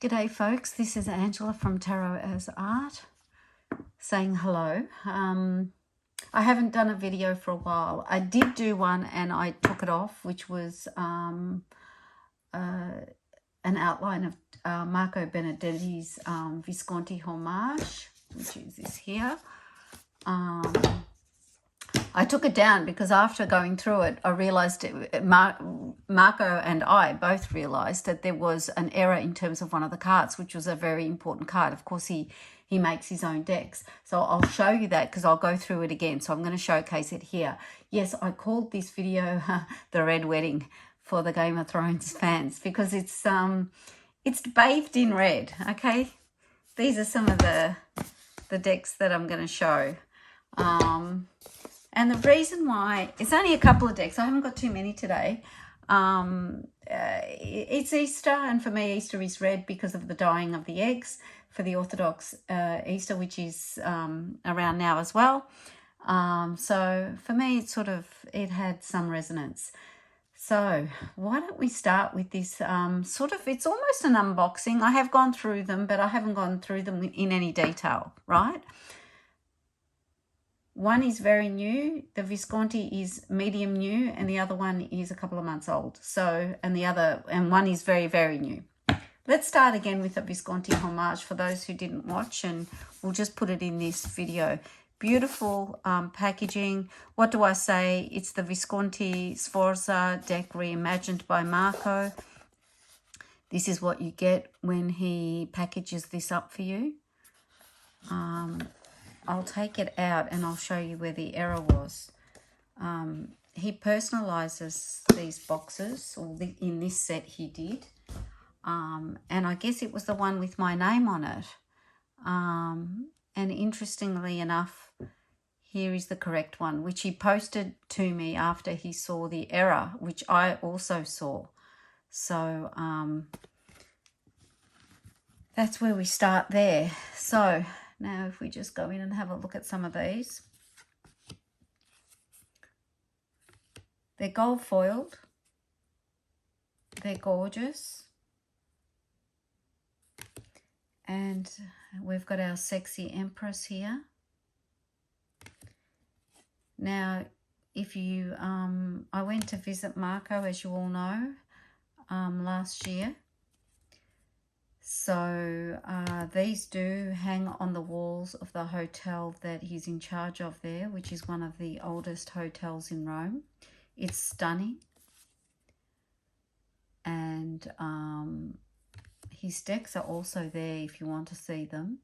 G'day folks, this is Angela from Tarot as Art saying hello. I haven't done a video for a while. I did do one and I took it off, which was an outline of Marco Benedetti's Visconti homage, which is this here. I took it down because after going through it, I realised, Marco and I both realised that there was an error in terms of one of the cards, which was a very important card. Of course, he makes his own decks. So I'll show you that because I'll go through it again. So I'm going to showcase it here. Yes, I called this video The Red Wedding for the Game of Thrones fans because it's bathed in red, okay? These are some of the decks that I'm going to show. And the reason why, it's only a couple of decks. I haven't got too many today. It's Easter, and for me, Easter is red because of the dyeing of the eggs for the Orthodox Easter, which is around now as well. So for me, it had some resonance. So why don't we start with this it's almost an unboxing. I have gone through them, but I haven't gone through them in any detail, right? One is very new, the Visconti is medium new, and the other one is a couple of months old. So, and one is very, very new. Let's start again with the Visconti homage for those who didn't watch, and we'll just put it in this video. Beautiful packaging. What do I say? It's the Visconti Sforza deck reimagined by Marco. This is what you get when he packages this up for you. I'll take it out and I'll show you where the error was. He personalizes these boxes, or in this set he did. And I guess it was the one with my name on it. And interestingly enough, here is the correct one, which he posted to me after he saw the error, which I also saw. So that's where we start there. So now if we just go in and have a look at some of these. They're gold foiled. They're gorgeous. And we've got our sexy Empress here. Now, if you, I went to visit Marco, as you all know, last year. So these do hang on the walls of the hotel that he's in charge of there, which is one of the oldest hotels in Rome. It's stunning. And his decks are also there if you want to see them.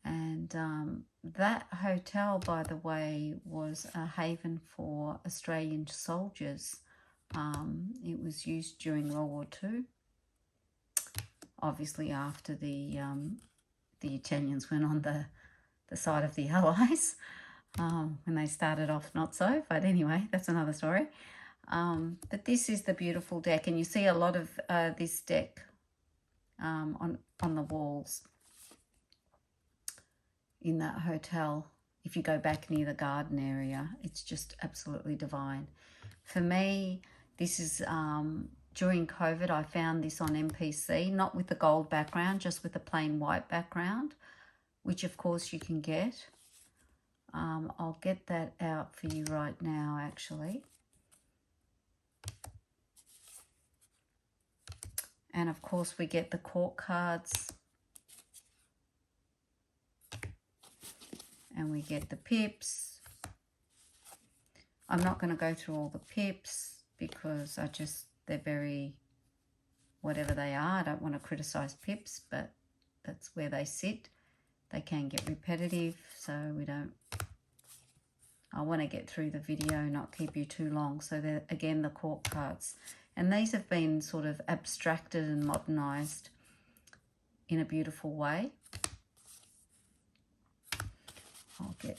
And that hotel, by the way, was a haven for Australian soldiers. It was used during World War II, obviously after the Italians went on the side of the Allies, when they started off not so, but anyway, that's another story. But this is the beautiful deck, and you see a lot of this deck on the walls in that hotel. If you go back near the garden area, it's just absolutely divine. For me, this is, during COVID, I found this on MPC, not with the gold background, just with the plain white background, which of course you can get. I'll get that out for you right now, actually. And of course we get the court cards. And we get the pips. I'm not going to go through all the pips because they're very, whatever they are. I don't want to criticize pips, but that's where they sit. They can get repetitive, so I want to get through the video, not keep you too long. So they're, again, the court cards. And these have been sort of abstracted and modernized in a beautiful way.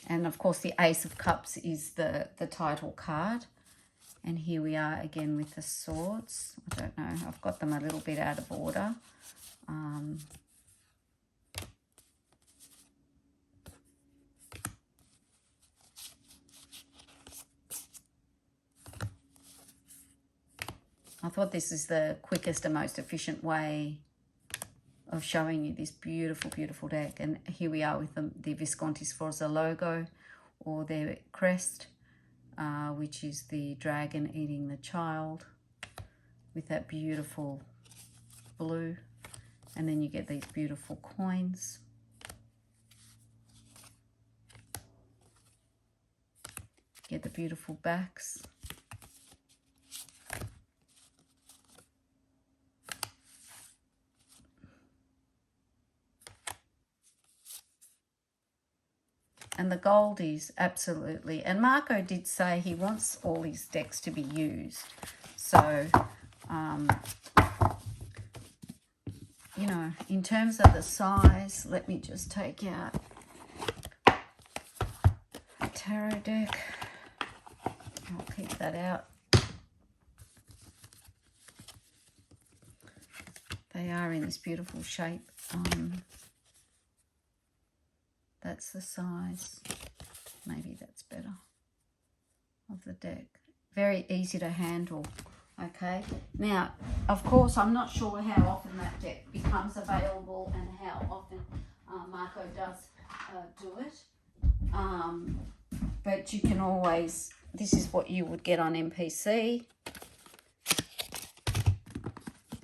And of course the Ace of Cups is the title card. And here we are again with the swords. I don't know, I've got them a little bit out of order. I thought this is the quickest and most efficient way of showing you this beautiful, beautiful deck. And here we are with the Visconti Sforza logo, or their crest, which is the dragon eating the child with that beautiful blue. And then you get these beautiful coins. Get the beautiful backs. And the gold is absolutely, and Marco did say he wants all his decks to be used. So, you know, in terms of the size, let me just take out a tarot deck. I'll keep that out. They are in this beautiful shape. That's the size. Maybe that's better. Of the deck. Very easy to handle. Okay. Now, of course, I'm not sure how often that deck becomes available and how often Marco does do it. But you can always, this is what you would get on MPC.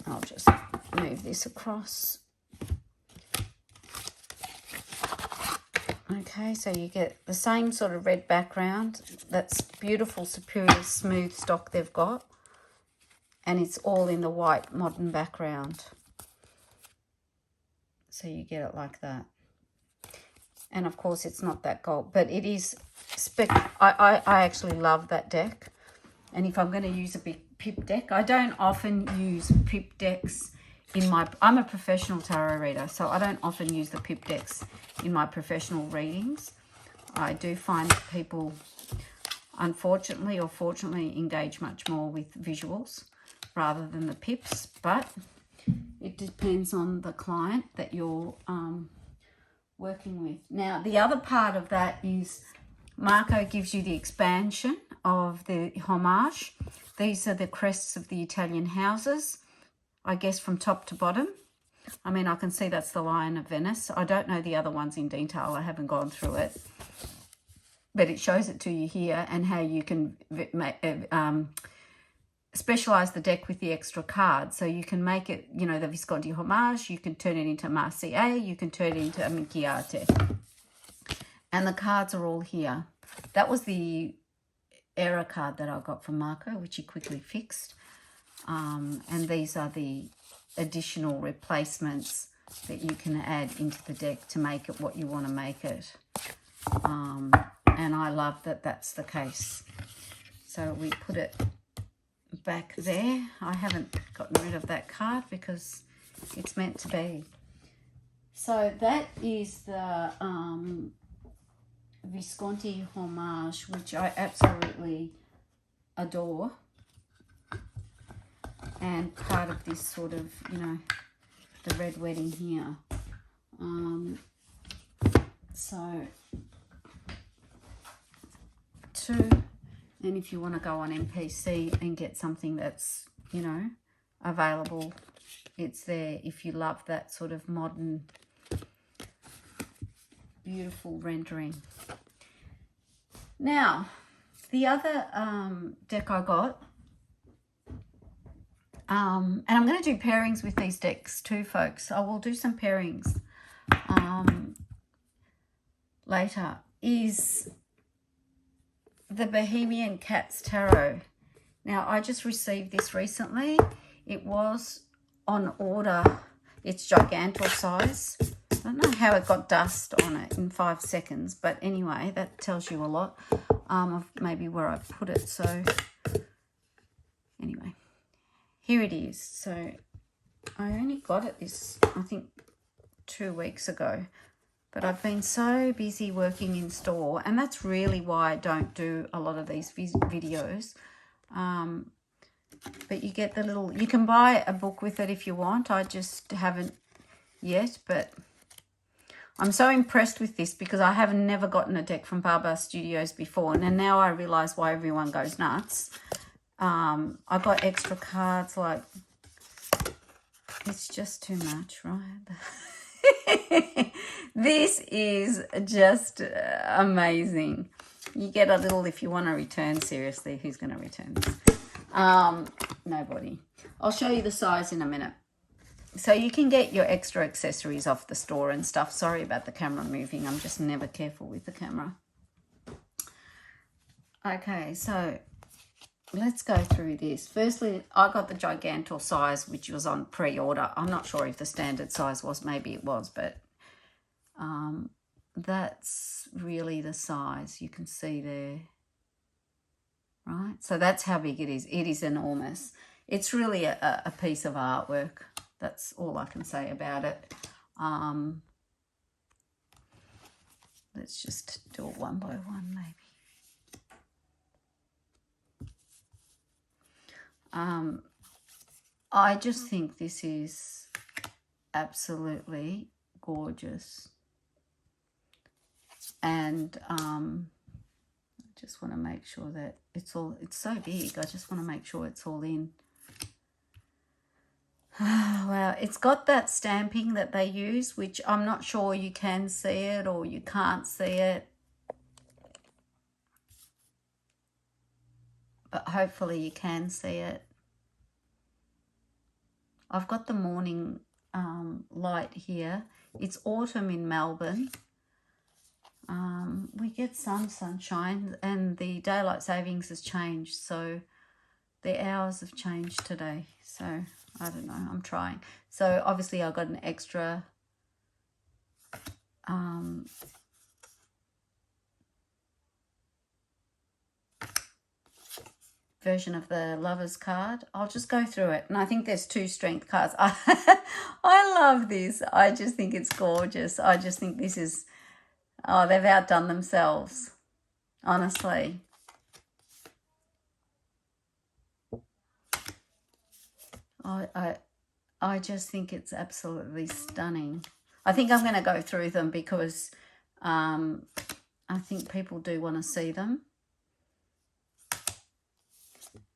I'll just move this across. Okay, so you get the same sort of red background. That's beautiful, superior, smooth stock they've got. And it's all in the white modern background. So you get it like that. And of course, it's not that gold, but it is I actually love that deck. And if I'm going to use a big pip deck, I don't often use pip decks in my, I'm a professional tarot reader, so I don't often use the pip decks in my professional readings. I do find that people, unfortunately or fortunately, engage much more with visuals rather than the pips, but it depends on the client that you're working with. Now, the other part of that is Marco gives you the expansion of the homage. These are the crests of the Italian houses, I guess from top to bottom. I mean, I can see that's the Lion of Venice. I don't know the other ones in detail. I haven't gone through it. But it shows it to you here and how you can specialize the deck with the extra cards. So you can make it, you know, the Visconti homage. You can turn it into Marseille. You can turn it into Amicchiate. And the cards are all here. That was the error card that I got from Marco, which he quickly fixed. And these are the additional replacements that you can add into the deck to make it what you want to make it. And I love that that's the case. So we put it back there. I haven't gotten rid of that card because it's meant to be. So that is the Visconti homage, which I absolutely adore. And part of this sort of, you know, the red wedding here. So, 2. And if you want to go on MPC and get something that's, you know, available, it's there. If you love that sort of modern, beautiful rendering. Now, the other deck I got, and I'm going to do pairings with these decks too, folks. I will do some pairings later, is the Bohemian Cats Tarot. Now, I just received this recently. It was on order. It's gigantor size. I don't know how it got dust on it in 5 seconds, but anyway, that tells you a lot of maybe where I put it. So anyway, here it is. So I only got it this, I think, 2 weeks ago, but I've been so busy working in store, and that's really why I don't do a lot of these videos. But you get the little, you can buy a book with it if you want. I just haven't yet, but I'm so impressed with this because I have never gotten a deck from Baba Studios before, and now I realize why everyone goes nuts. I got extra cards, like, it's just too much, right? This is just amazing. You get a little, if you want to return, seriously, who's going to return this? Nobody. I'll show you the size in a minute. So you can get your extra accessories off the store and stuff. Sorry about the camera moving. I'm just never careful with the camera. Okay, so let's go through this. Firstly, I got the Gigantor size, which was on pre-order. I'm not sure if the standard size was. Maybe it was, but that's really the size you can see there. Right? So that's how big it is. It is enormous. It's really a piece of artwork. That's all I can say about it. Let's just do it one by one, maybe. I just think this is absolutely gorgeous. And I just want to make sure that it's so big. I just want to make sure it's all in. Wow, it's got that stamping that they use, which I'm not sure you can see it or you can't see it. But hopefully you can see it. I've got the morning light here. It's autumn in Melbourne. We get some sunshine and the daylight savings has changed. So the hours have changed today. So I don't know, I'm trying. So obviously I got an extra version of the Lovers card. I'll just go through it. And I think there's 2 strength cards. I love this. I just think it's gorgeous. I just think this is, oh, they've outdone themselves, honestly. I just think it's absolutely stunning. I think I'm going to go through them because I think people do want to see them.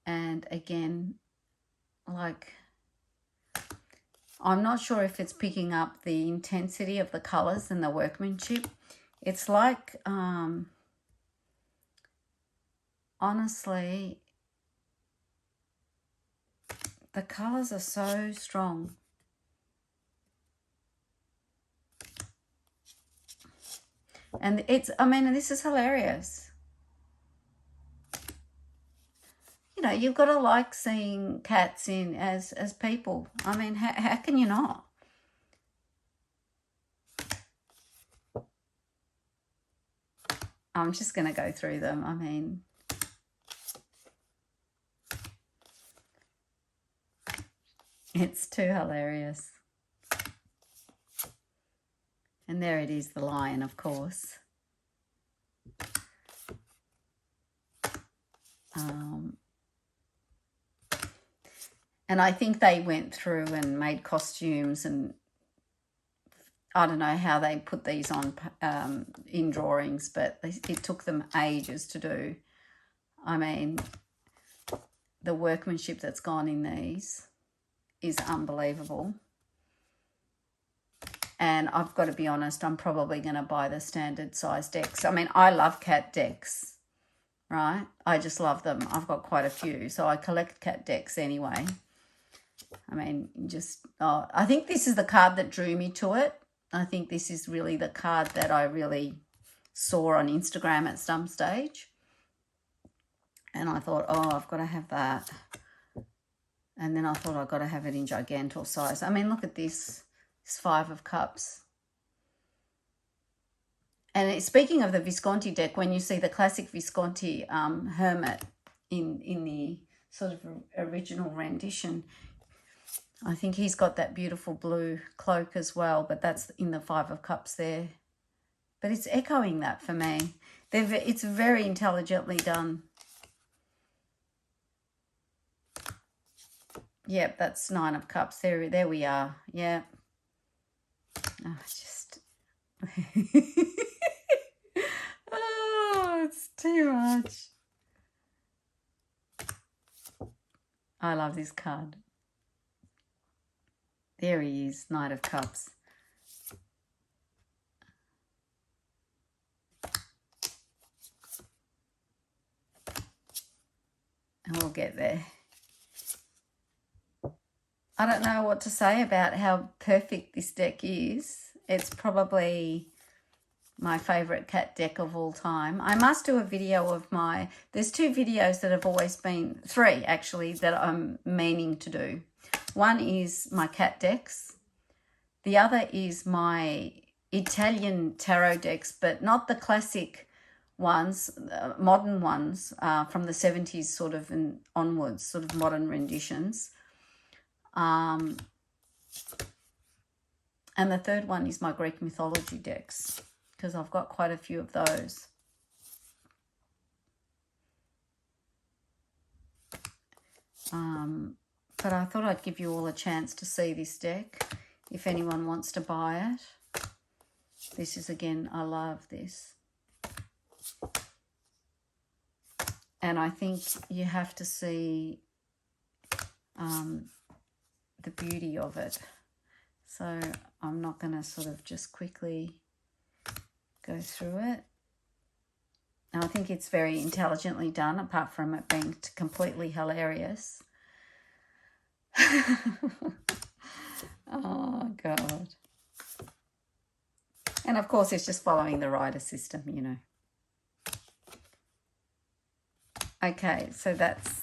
And again, like, I'm not sure if it's picking up the intensity of the colours and the workmanship. It's like, honestly, the colours are so strong. And it's, I mean, this is hilarious. You know, you've got to like seeing cats in as people. I mean, how can you not? I'm just going to go through them. I mean, it's too hilarious. And there it is, the lion, of course. And I think they went through and made costumes, and I don't know how they put these on in drawings, but it took them ages to do. I mean, the workmanship that's gone in these is unbelievable. And I've got to be honest, I'm probably going to buy the standard size decks. I mean, I love cat decks, right? I just love them. I've got quite a few, so I collect cat decks anyway. I mean, just, oh, I think this is the card that drew me to it. I think this is really the card that I really saw on Instagram at some stage. And I thought, oh, I've got to have that. And then I thought I've got to have it in Gigantor size. I mean, look at this. It's 5 of Cups. And speaking of the Visconti deck, when you see the classic Visconti Hermit in the sort of original rendition, I think he's got that beautiful blue cloak as well, but that's in the 5 of Cups there. But it's echoing that for me. It's very intelligently done. Yep, that's 9 of Cups. There we are. Yeah. Oh, just... oh, it's too much. I love this card. There he is, Knight of Cups. And we'll get there. I don't know what to say about how perfect this deck is. It's probably my favourite cat deck of all time. I must do a video of my... There's 2 videos that have always been... 3, actually, that I'm meaning to do. One is my cat decks. The other is my Italian tarot decks, but not the classic ones, modern ones from the 70s sort of and onwards, sort of modern renditions. And the third one is my Greek mythology decks, because I've got quite a few of those. But I thought I'd give you all a chance to see this deck if anyone wants to buy it. This is, again, I love this. And I think you have to see the beauty of it. So I'm not going to sort of just quickly go through it. And I think it's very intelligently done, apart from it being completely hilarious. Oh, God. And, of course, it's just following the rider system, you know. Okay, so that's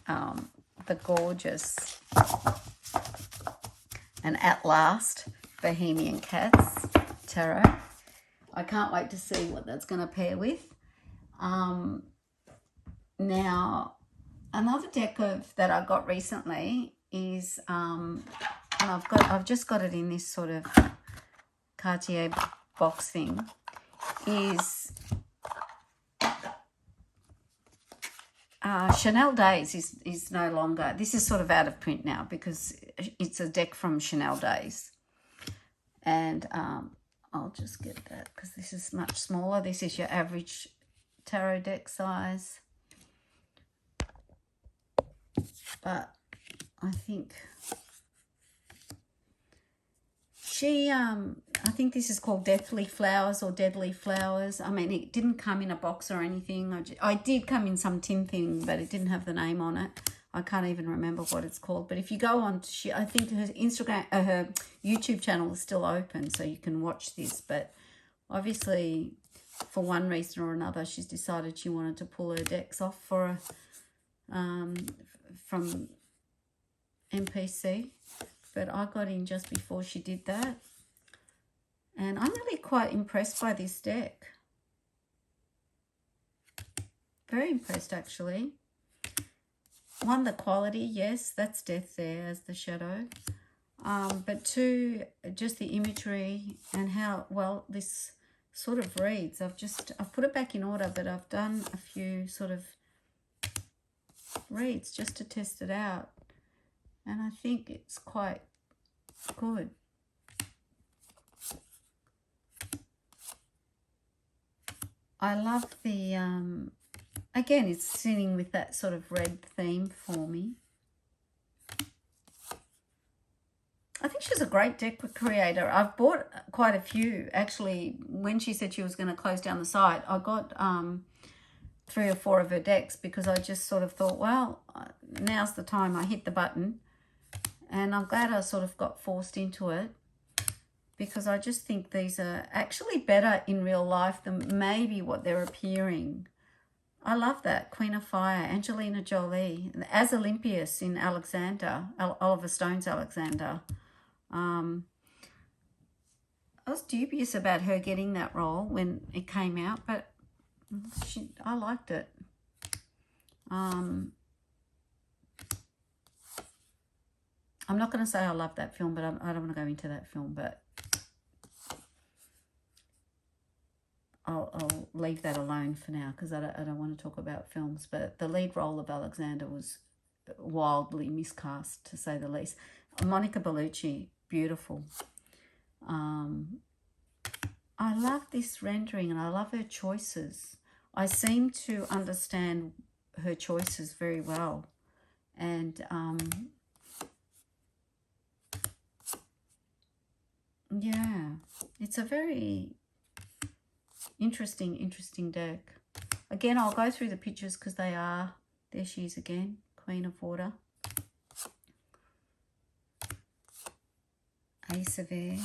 the gorgeous and At Last Bohemian Cats Tarot. I can't wait to see what that's going to pair with. Now, another deck that I got recently is, and I've just got it in this sort of Cartier box thing, is Chanel Days is no longer, this is sort of out of print now because it's a deck from Chanel Days. And I'll just get that because this is much smaller. This is your average tarot deck size. But I think I think this is called Deathly Flowers or Deadly Flowers. I mean, it didn't come in a box or anything. I did come in some tin thing, but it didn't have the name on it. I can't even remember what it's called. But if you go on to, I think her Instagram, her YouTube channel is still open, so you can watch this. But obviously, for one reason or another, she's decided she wanted to pull her decks off for from MPC. But I got in just before she did that. And I'm really quite impressed by this deck. Very impressed, actually. One, the quality, yes, that's death there as the shadow. But 2, just the imagery and how well this sort of reads. I've put it back in order, but I've done a few sort of reads just to test it out. And I think it's quite good. I love the, again, it's sitting with that sort of red theme for me. I think she's a great deck creator. I've bought quite a few. Actually, when she said she was going to close down the site, I got 3 or 4 of her decks because I just sort of thought, well, now's the time. I hit the button. And I'm glad I sort of got forced into it because I just think these are actually better in real life than maybe what they're appearing. I love that. Queen of Fire, Angelina Jolie, as Olympias in Alexander, Oliver Stone's Alexander. I was dubious about her getting that role when it came out, but I liked it. I'm not going to say I love that film, but I don't want to go into that film, but I'll leave that alone for now because I don't want to talk about films. But the lead role of Alexander was wildly miscast, to say the least. Monica Bellucci, beautiful. I love this rendering and I love her choices. I seem to understand her choices very well. And yeah, it's a very interesting deck. Again, I'll go through the pictures because there she is again, Queen of Water, Ace of Air,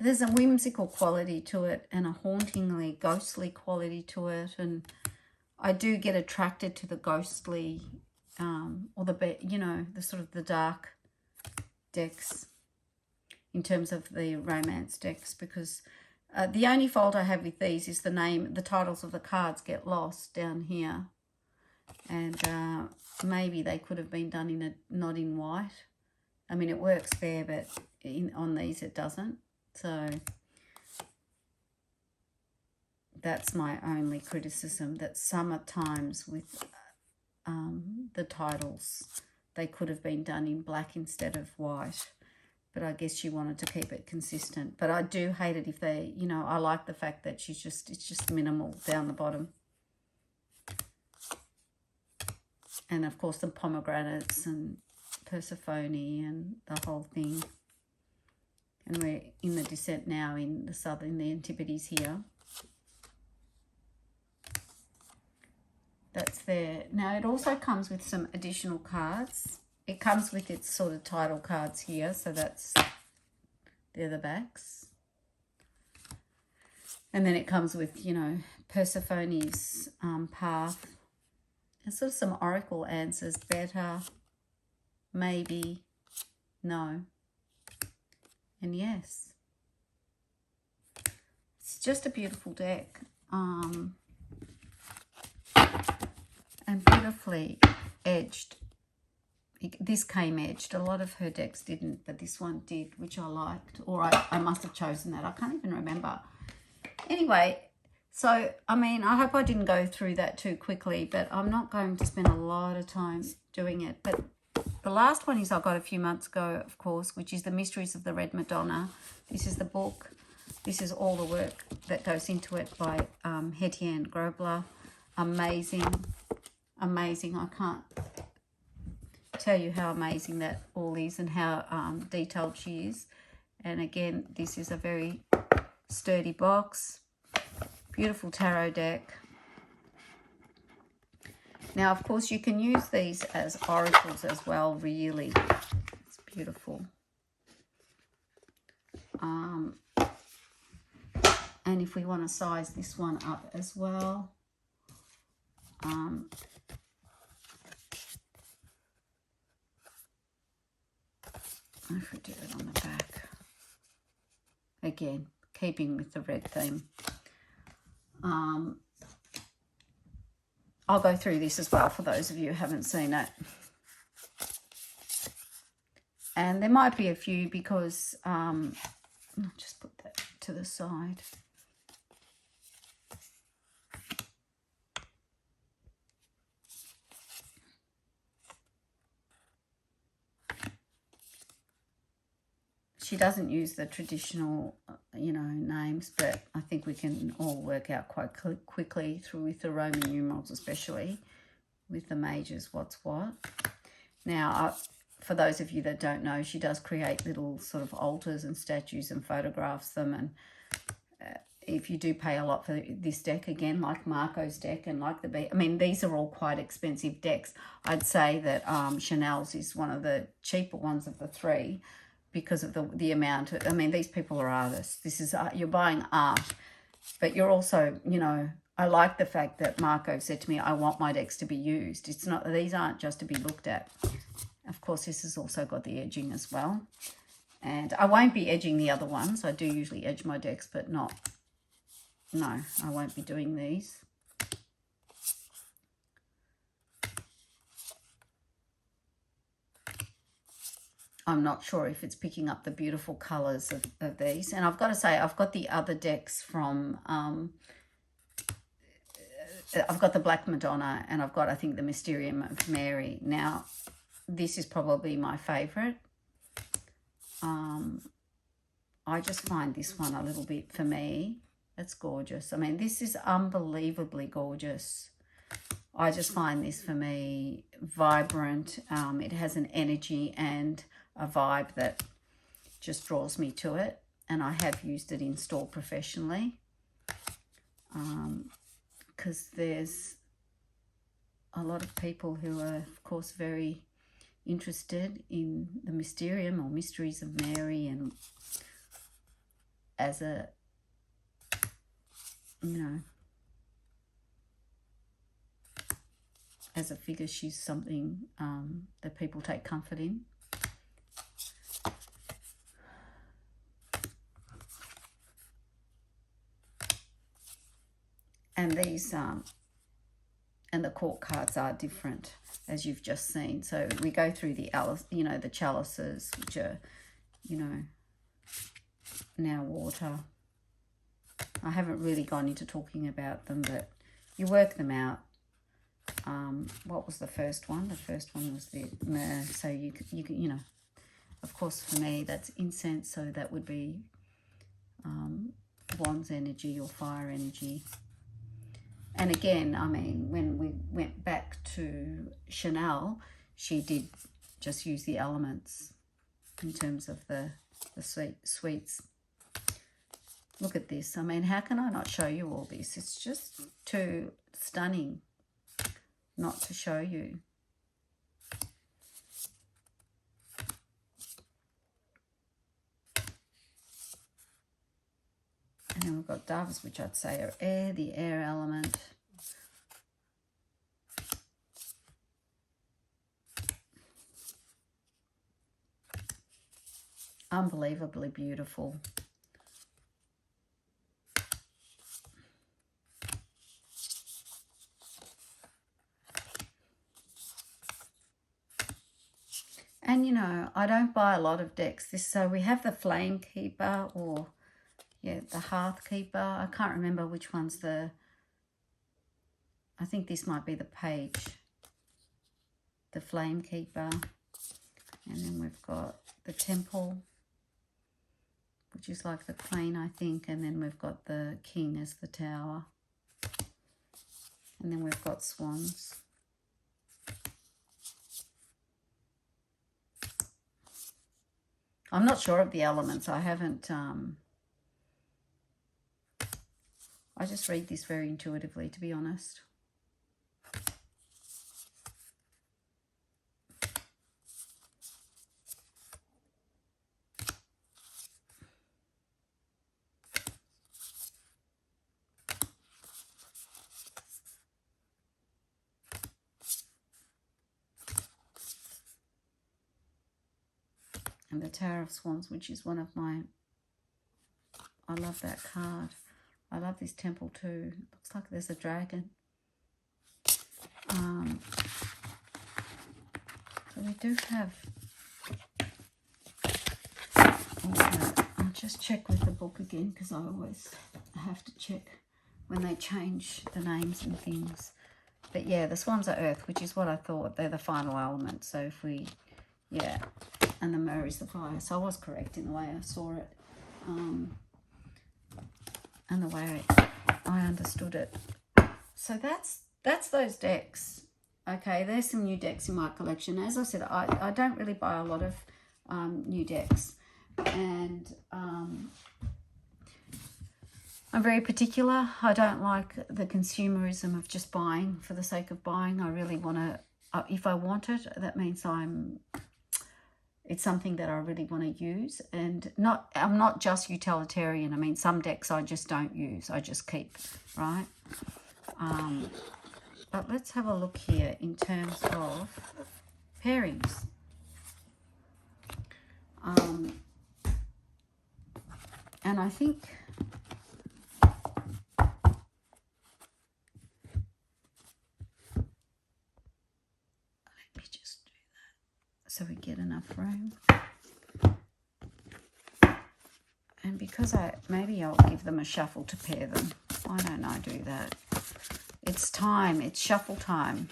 there's a whimsical quality to it and a hauntingly ghostly quality to it, and I do get attracted to the ghostly or the sort of the dark decks in terms of the romance decks, because the only fault I have with these is the titles of the cards get lost down here, and maybe they could have been done not in white. I mean, it works there, but on these it doesn't. So that's my only criticism, that sometimes with the titles, they could have been done in black instead of white. But I guess she wanted to keep it consistent. But I do hate it if they, I like the fact that it's just minimal down the bottom. And of course the pomegranates and Persephone and the whole thing. And we're in the descent now in the Antipodes here. That's there. Now it also comes with some additional cards. It comes with its sort of title cards here, so they're the backs. And then it comes with, Persephone's path. And sort of some oracle answers, better, maybe, no, and yes. It's just a beautiful deck. And beautifully edged. This came edged. A lot of her decks didn't, but this one did, which I liked. Or I must have chosen that. I can't even remember. Anyway, so, I mean, I hope I didn't go through that too quickly, but I'm not going to spend a lot of time doing it. But the last one I got a few months ago, of course, which is The Mysteries of the Red Madonna. This is the book. This is all the work that goes into it by Hetty-Ann Grobler. Amazing. Amazing. I can't tell you how amazing that all is and how detailed she is. And again, this is a very sturdy box. Beautiful tarot deck. Now, of course, you can use these as oracles as well, really. It's beautiful. And if we want to size this one up as well, if we do it on the back, again, keeping with the red theme. I'll go through this as well for those of you who haven't seen it. And there might be a few because, I'll just put that to the side. She doesn't use the traditional, names, but I think we can all work out quite quickly with the Roman numerals, especially with the majors, what's what. Now, for those of you that don't know, she does create little sort of altars and statues and photographs them. And if you do pay a lot for this deck, again, like Marco's deck and like these are all quite expensive decks. I'd say that Chanel's is one of the cheaper ones of the three, because of the amount. These people are artists. This is you're buying art, but you're also, I like the fact that Marco said to me, I want my decks to be used. It's not, these aren't just to be looked at. Of course, this has also got the edging as well. And I won't be edging the other ones. I do usually edge my decks, but no, I won't be doing these. I'm not sure if it's picking up the beautiful colours of these. And I've got to say, I've got the other decks from, I've got the Black Madonna and I've got, I think, the Mysterium of Mary. Now, this is probably my favourite. I just find this one a little bit, for me, it's gorgeous. I mean, this is unbelievably gorgeous. I just find this, for me, vibrant. It has an energy and a vibe that just draws me to it. And I have used it in store professionally. Because there's a lot of people who are, of course, very interested in the mysterium or mysteries of Mary, and as a, you know, as a figure, she's something that people take comfort in. And these, and the court cards are different, as you've just seen. So we go through the, you know, the chalices, which are, you know, now water. I haven't really gone into talking about them, but you work them out. What was the first one? The first one was the myrrh. So you know, of course, for me, that's incense. So that would be wands energy or fire energy. And again, I mean, when we went back to Chanel, she did just use the elements in terms of the sweets. Look at this. I mean, how can I not show you all this? It's just too stunning not to show you. And then we've got doves, which I'd say are air, the air element. Unbelievably beautiful. And, you know, I don't buy a lot of decks. So we have the Flame Keeper, or, yeah, the Hearth Keeper. I can't remember which one's the... I think this might be the page. The Flame Keeper. And then we've got the Temple, which is like the Queen, I think. And then we've got the King as the Tower. And then we've got Swans. I'm not sure of the elements. I haven't... I just read this very intuitively, to be honest. And the Tower of Swans, which is one of my... I love that card. I love this temple too. Looks like there's a dragon. So we do have... Also, I'll just check with the book again, because I always have to check when they change the names and things. But yeah, the swans are earth, which is what I thought. They're the final element. So if we... Yeah. And the myrrh is the fire. So I was correct in the way I saw it. And the way I understood it. So that's those decks. Okay, there's some new decks in my collection. As I said, I don't really buy a lot of new decks. And I'm very particular. I don't like the consumerism of just buying for the sake of buying. I really want to, if I want it, that means it's something that I really want to use. And I'm not just utilitarian. I mean, some decks I just don't use. I just keep, right? But let's have a look here in terms of pairings. And I think... so we get enough room. And because maybe I'll give them a shuffle to pair them. Why don't I do that? It's time. It's shuffle time.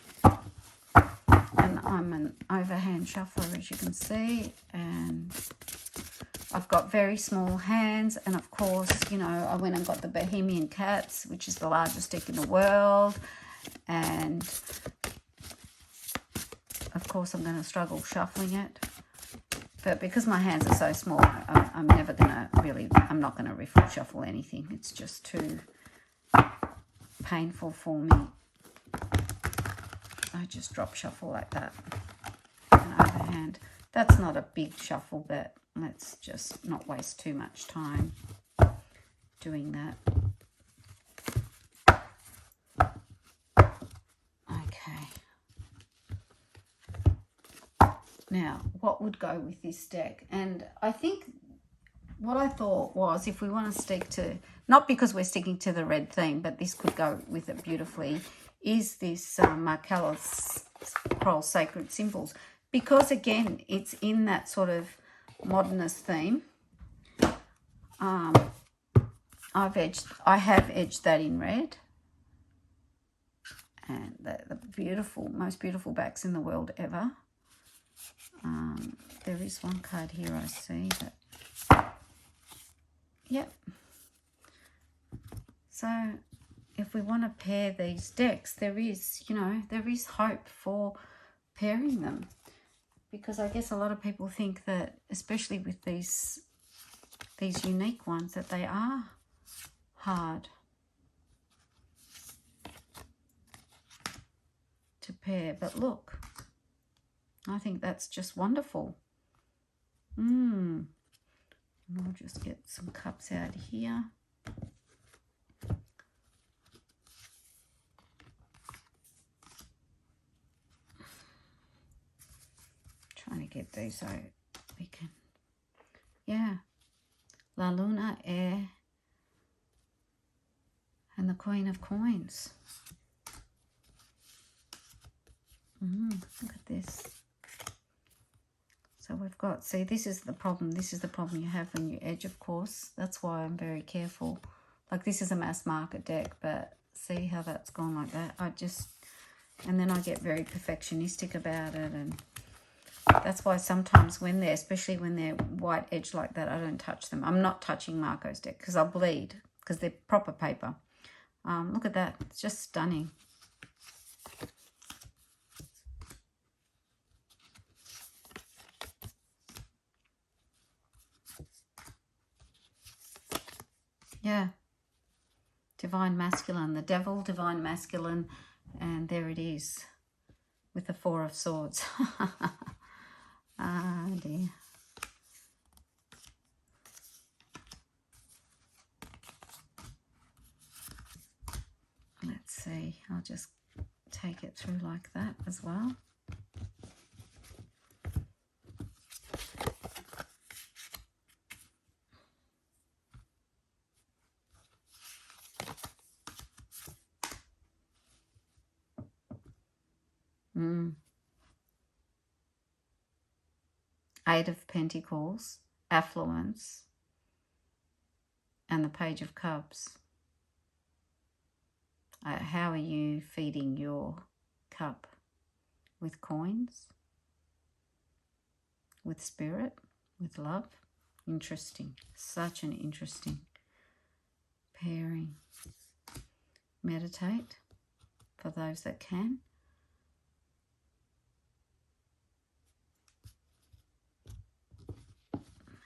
And I'm an overhand shuffler, as you can see. And I've got very small hands, and of course, you know, I went and got the Bohemian Cats, which is the largest deck in the world, and of course I'm going to struggle shuffling it. But because my hands are so small, I'm never going to really, I'm not going to riffle shuffle anything. It's just too painful for me. I just drop shuffle like that. And overhand. That's not a big shuffle, but let's just not waste too much time doing that. Okay. Now, what would go with this deck? And I think what I thought was, if we want to stick to, not because we're sticking to the red theme, but this could go with it beautifully, is this Markella's Pearl Sacred Symbols. Because, again, it's in that sort of modernist theme. I have edged that in red. And the beautiful, most beautiful backs in the world ever. There is one card here I see that, yep. So if we want to pair these decks, there is, you know, there is hope for pairing them. Because I guess a lot of people think that, especially with these unique ones, that they are hard to pair. But look, I think that's just wonderful. And I'll just get some cups out here. Trying to get these so we can, yeah. La Luna, Air, and the Queen of Coins. Look at this. So we've got, see, this is the problem. This is the problem you have when you edge, of course. That's why I'm very careful. Like, this is a mass market deck, but see how that's gone like that? And then I get very perfectionistic about it, and that's why sometimes when they're, especially when they're white edged like that, I don't touch them. I'm not touching Marco's deck because I'll bleed, because they're proper paper. Look at that. It's just stunning. Yeah. Divine Masculine. The Devil, Divine Masculine. And there it is with the Four of Swords. Ah, dear. Let's see. I'll just take it through like that as well. Eight of Pentacles, affluence, and the Page of Cups. How are you feeding your cup? With coins? With spirit? With love? Interesting. Such an interesting pairing. Meditate for those that can.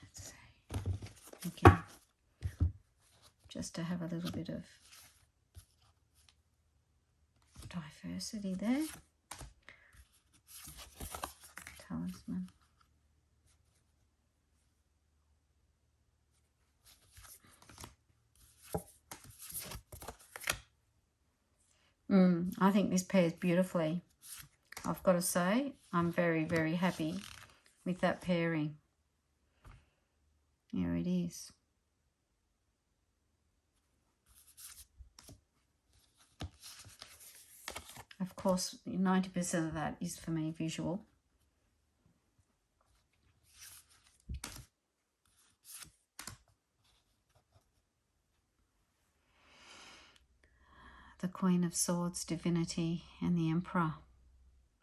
Let's see. Again, just to have a little bit of diversity there. Talisman. I think this pairs beautifully. I've got to say, I'm very, very happy with that pairing. Here it is. Of course, 90% of that is for me visual. The Queen of Swords, Divinity, and the Emperor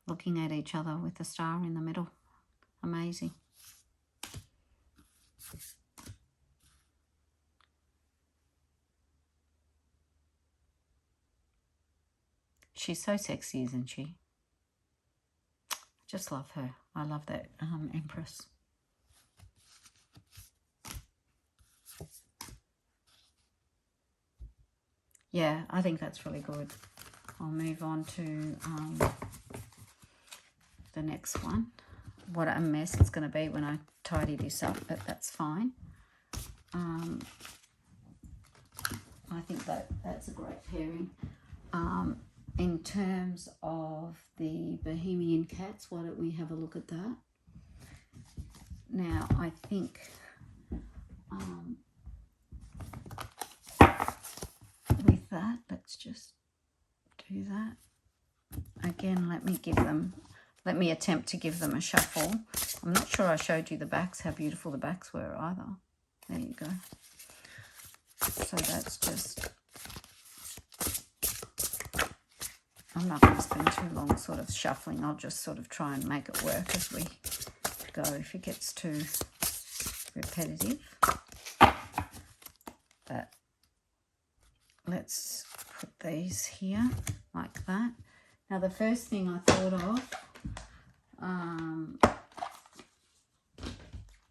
looking at each other with the star in the middle. Amazing. She's so sexy, isn't she? Just love her. I love that Empress. Yeah, I think that's really good. I'll move on to the next one. What a mess it's going to be when I tidy this up, but that's fine. I think that's a great pairing. In terms of the Bohemian Cats, why don't we have a look at that? Now, I think with that, let's just do that. Again, let me attempt to give them a shuffle. I'm not sure I showed you the backs, how beautiful the backs were either. There you go. So that's just, I'm not going to spend too long sort of shuffling. I'll just sort of try and make it work as we go if it gets too repetitive. But let's put these here like that. Now the first thing I thought of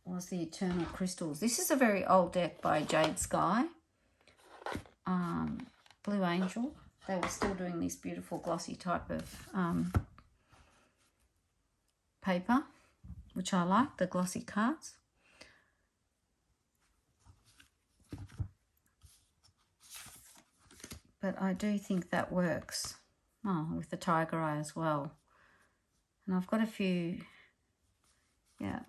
was the Eternal Crystals. This is a very old deck by Jade Sky, Blue Angel. They were still doing this beautiful glossy type of paper, which I like, the glossy cards. But I do think that works. Oh, with the tiger eye as well. And I've got a few, yeah.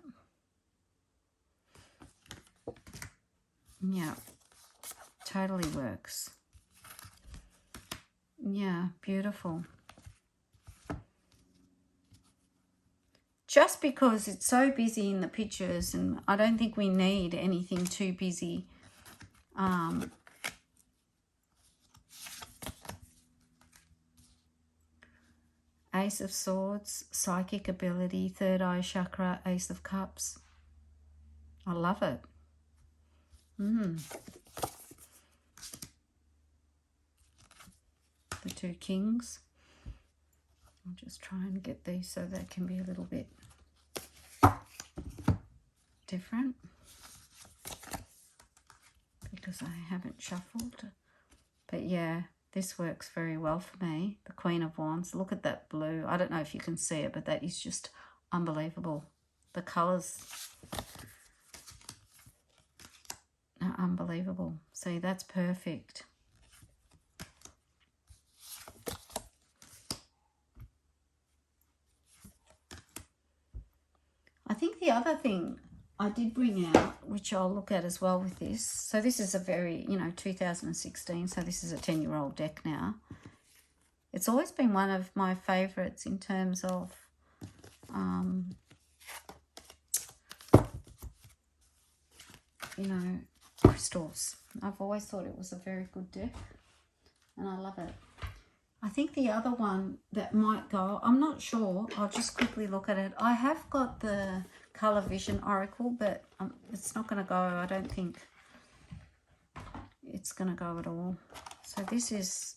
Yeah, totally works. Yeah, beautiful. Just because it's so busy in the pictures, and I don't think we need anything too busy. Ace of Swords, Psychic Ability, Third Eye Chakra, Ace of Cups. I love it. The two Kings. I'll just try and get these so they can be a little bit different because I haven't shuffled. But yeah, this works very well for me. The Queen of Wands. Look at that blue. I don't know if you can see it, but that is just unbelievable. The colours are unbelievable. See, that's perfect. I think the other thing I did bring out, which I'll look at as well with this. So this is a very, 2016. So this is a 10-year-old deck now. It's always been one of my favourites in terms of crystals. I've always thought it was a very good deck, and I love it. I think the other one that might go, I'm not sure, I'll just quickly look at it. I have got the Colour Vision Oracle, but it's not going to go. I don't think it's going to go at all. So this is,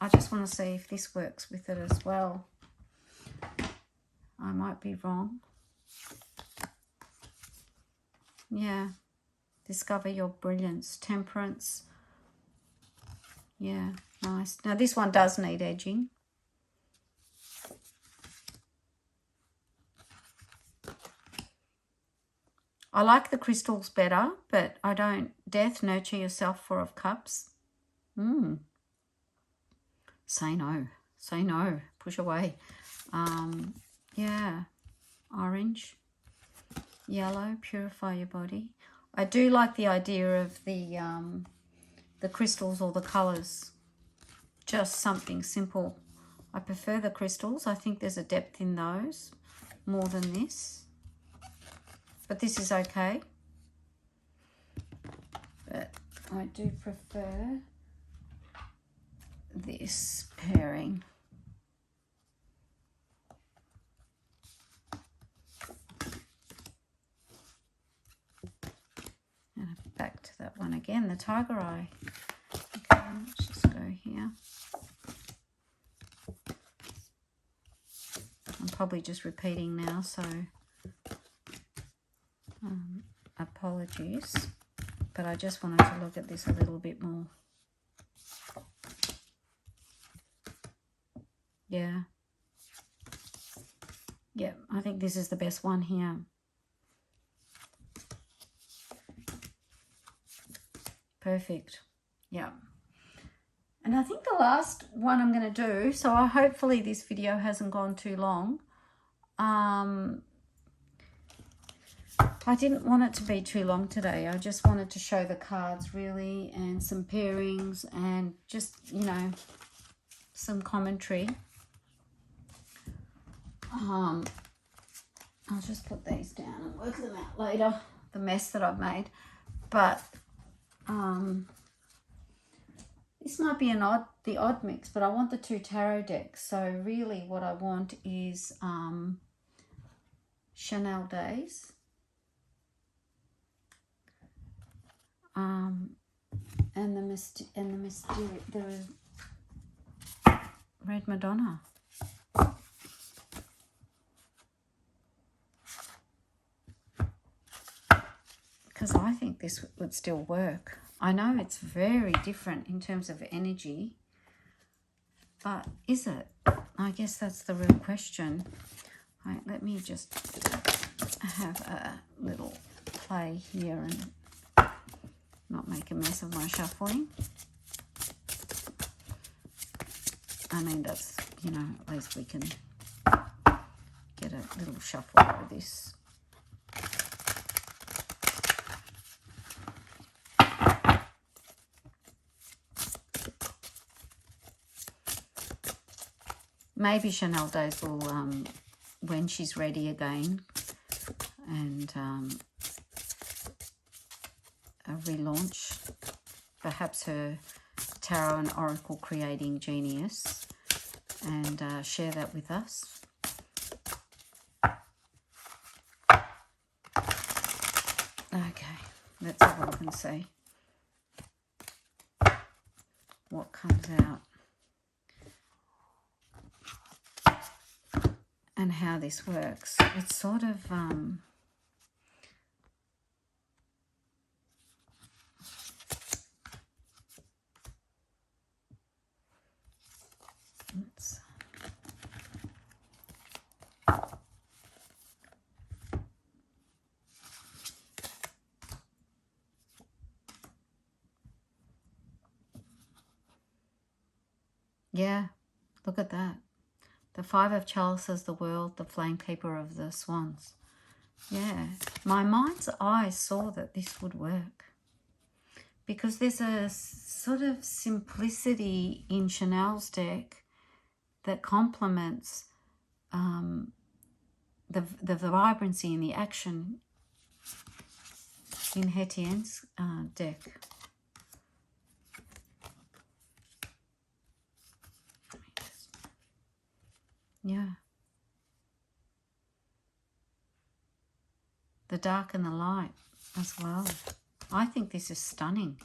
I just want to see if this works with it as well. I might be wrong. Yeah. Discover your brilliance. Temperance. Yeah, nice. Now this one does need edging. I like the crystals better, but I don't. Death, nurture yourself, Four of Cups. Say no. Say no. Push away. Yeah. Orange. Yellow, purify your body. I do like the idea of the crystals or the colours. Just something simple. I prefer the crystals. I think there's a depth in those more than this. But this is okay. But I do prefer this pairing. one again, the tiger eye. Okay, let's just go here. I'm probably just repeating now, so apologies. But I just wanted to look at this a little bit more. Yeah. Yeah, I think this is the best one here. Perfect. Yeah. And I think the last one I'm going to do, so hopefully this video hasn't gone too long. I didn't want it to be too long today. I just wanted to show the cards really, and some pairings, and just, you know, some commentary. I'll just put these down and work them out later, the mess that I've made. But this might be the odd mix, but I want the 2 tarot decks. So really what I want is Chanel Days, and the Red Madonna. Because I think this would still work. I know it's very different in terms of energy, but is it? I guess that's the real question. Right, let me just have a little play here and not make a mess of my shuffling. I mean, that's, you know, at least we can get a little shuffle out of this. Maybe Chanel Days will, when she's ready again, and a relaunch, perhaps her tarot and oracle creating genius, and share that with us. Okay, let's have a look and see what comes out and how this works. It's sort of yeah, look at that. The 5 of chalices, the world, the flame keeper of the swans. Yeah, my mind's eye saw that this would work, because there's a sort of simplicity in Chanel's deck that complements the vibrancy and the action in Hettienne's deck. Yeah. The dark and the light as well. I think this is stunning.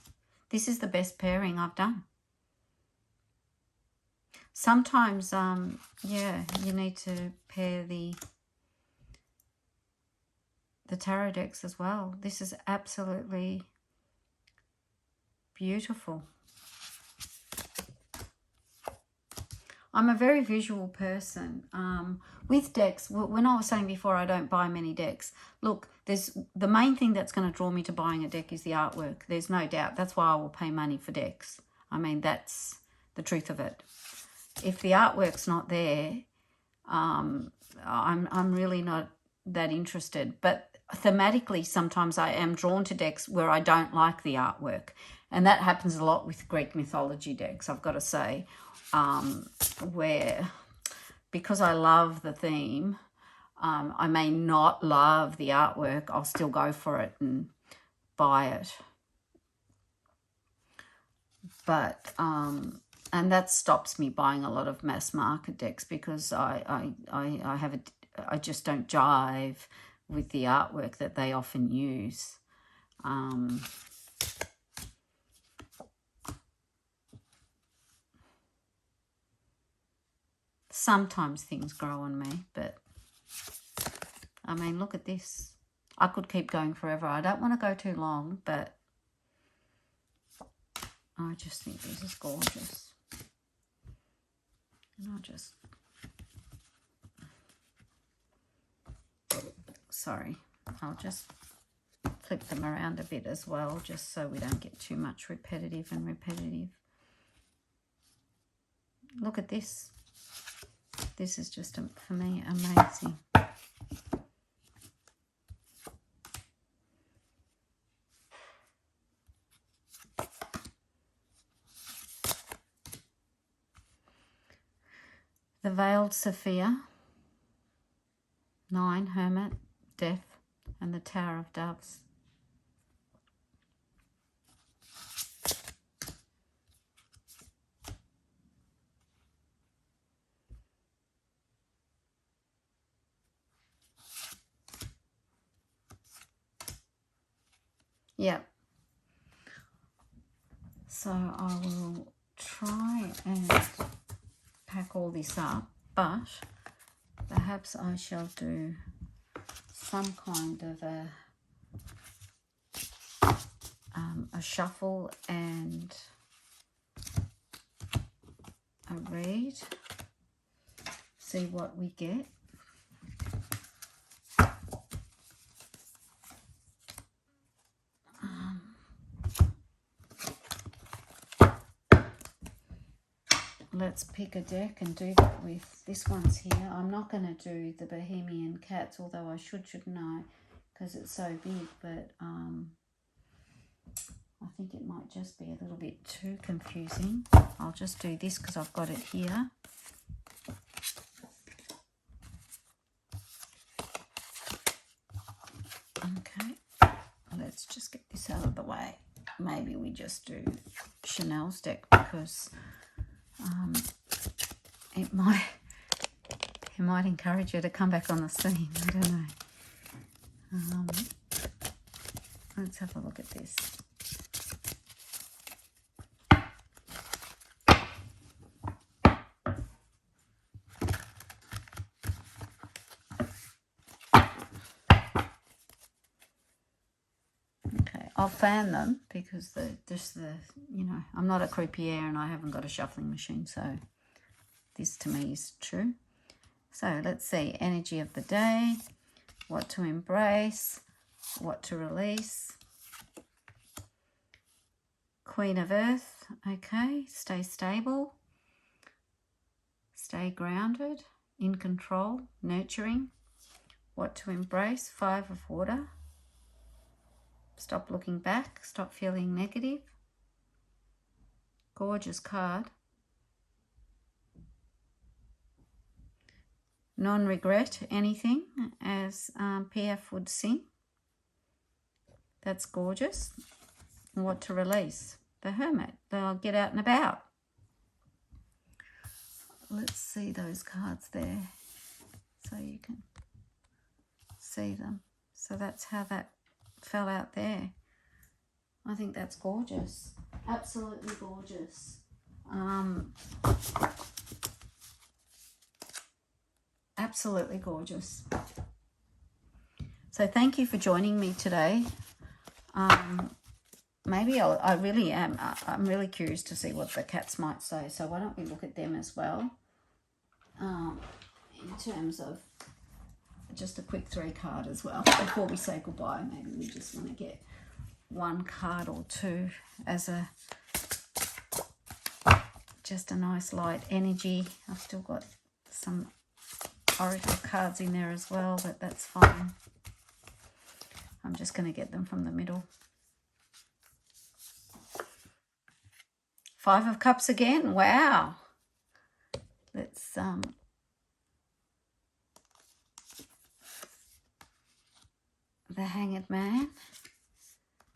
This is the best pairing I've done. Sometimes, yeah, you need to pair the tarot decks as well. This is absolutely beautiful. I'm a very visual person. With decks, when I was saying before I don't buy many decks, look, the main thing that's going to draw me to buying a deck is the artwork. There's no doubt. That's why I will pay money for decks. I mean, that's the truth of it. If the artwork's not there, I'm really not that interested. But thematically, sometimes I am drawn to decks where I don't like the artwork. And that happens a lot with Greek mythology decks, I've got to say. Where, because I love the theme, I may not love the artwork, I'll still go for it and buy it. But and that stops me buying a lot of mass market decks, because I just don't jive with the artwork that they often use. sometimes things grow on me, but I mean, look at this. I could keep going forever. I don't want to go too long, but I just think this is gorgeous. And I'll just, sorry, I'll just flip them around a bit as well, just so we don't get too much repetitive. Look at this. This is just, for me, amazing. The Veiled Sophia, 9, Hermit, Death, and the Tower of Doves. Yep. So I will try and pack all this up, but perhaps I shall do some kind of a shuffle and a read, see what we get. Let's pick a deck and do that with this one's here. I'm not going to do the Bohemian Cats, although I shouldn't I, because it's so big, but I think it might just be a little bit too confusing. I'll just do this because I've got it here. Okay, let's just get this out of the way. Maybe we just do Chanel's deck because it might encourage you to come back on the scene. I don't know. Let's have a look at this. Okay, I'll fan them because I'm not a croupier and I haven't got a shuffling machine, so this to me is true. So let's see, energy of the day, what to embrace, what to release. Queen of Earth, okay, stay stable, stay grounded, in control, nurturing. What to embrace, 5 of Water. Stop looking back, stop feeling negative. Gorgeous card. Non-regret anything, as PF would sing. That's gorgeous. What to release? The Hermit. They'll get out and about. Let's see those cards there so you can see them. So that's how that fell out there. I think that's gorgeous. Absolutely gorgeous. Absolutely gorgeous. So thank you for joining me today. Maybe I really am. I'm really curious to see what the cats might say. So why don't we look at them as well? In terms of just a quick 3 card as well. Before we say goodbye, maybe we just want to get 1 card or 2 as just a nice light energy. I've still got some oracle cards in there as well, but that's fine. I'm just going to get them from the middle. 5 of Cups again. Wow. Let's the Hanged Man.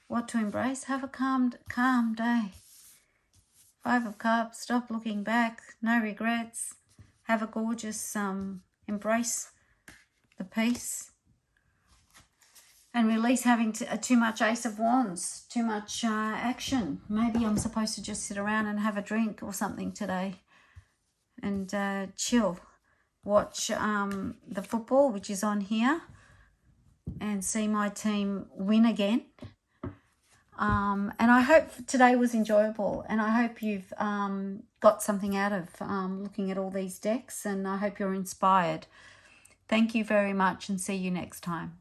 What to embrace? Have a calm day. 5 of Cups. Stop looking back. No regrets. Have a gorgeous embrace the peace. And release having too much Ace of Wands, too much action. Maybe I'm supposed to just sit around and have a drink or something today and chill. watch the football, which is on here, and see my team win again. And I hope today was enjoyable, and I hope you've got something out of looking at all these decks, and I hope you're inspired. Thank you very much, and see you next time.